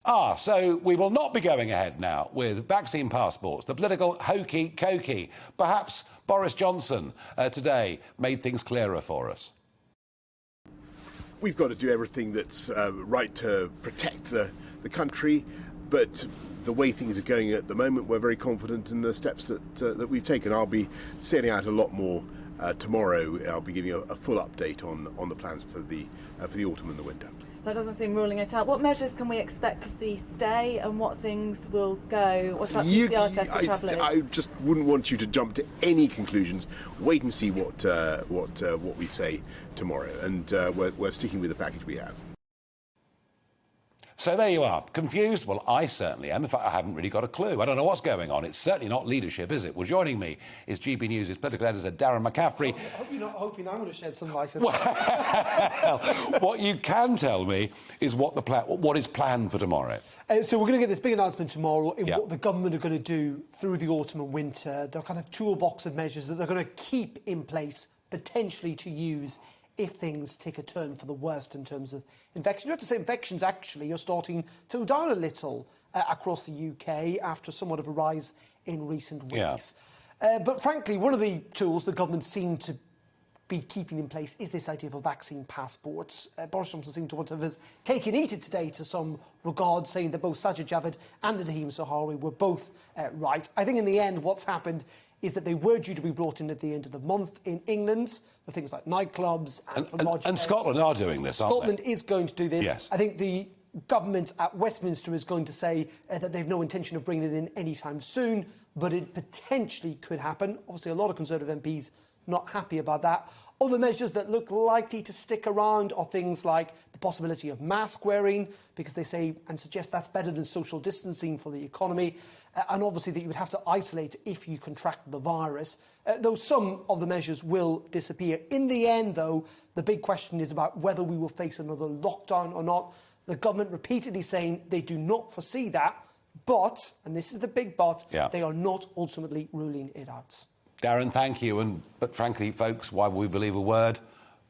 So we will not be going ahead now with vaccine passports, the political hokey cokey. Perhaps Boris Johnson today made things clearer for us. We've got to do everything that's right to protect the country, but the way things are going at the moment, we're very confident in the steps that we've taken. I'll be setting out a lot more tomorrow. I'll be giving a full update on the plans for the autumn and the winter. That doesn't seem ruling it out. What measures can we expect to see stay, and what things will go? What about PCR tests for travellers? I just wouldn't want you to jump to any conclusions. Wait and see what we say tomorrow, and we're sticking with the package we have. So there you are. Confused? Well, I certainly am. In fact, I haven't really got a clue. I don't know what's going on. It's certainly not leadership, is it? Well, joining me is GB News' political editor, Darren McCaffrey. I hope you're not hoping I'm going to shed some light on Well, what you can tell me is what is planned for tomorrow. So we're going to get this big announcement tomorrow in what the government are going to do through the autumn and winter. They're kind of toolbox of measures that they're going to keep in place, potentially to use if things take a turn for the worst in terms of infections. You have to say infections actually are starting to go down a little across the UK after somewhat of a rise in recent weeks. But frankly, one of the tools the government seem to be keeping in place is this idea of vaccine passports. Boris Johnson seemed to want to have his cake and eat it today to some regard, saying that both Sajid Javid and Nadeem Zahawi were both right. I think in the end what's happened is that they were due to be brought in at the end of the month in England for things like nightclubs and Scotland are doing this, aren't they? Scotland is going to do this. Yes. I think the government at Westminster is going to say that they've no intention of bringing it in anytime soon, but it potentially could happen. Obviously, a lot of Conservative MPs not happy about that. Other measures that look likely to stick around are things like the possibility of mask wearing, because they say and suggest that's better than social distancing for the economy, and obviously that you would have to isolate if you contract the virus, though some of the measures will disappear. In the end, though, the big question is about whether we will face another lockdown or not. The government repeatedly saying they do not foresee that, but, and this is the big but, they are not ultimately ruling it out. Darren, thank you. But frankly, folks, why would we believe a word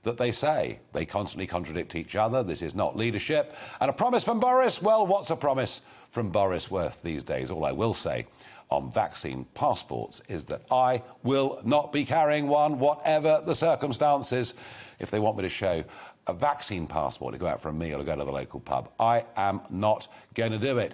that they say? They constantly contradict each other. This is not leadership. And a promise from Boris? Well, what's a promise from Boris worth these days? All I will say on vaccine passports is that I will not be carrying one, whatever the circumstances. If they want me to show a vaccine passport to go out for a meal or go to the local pub, I am not going to do it.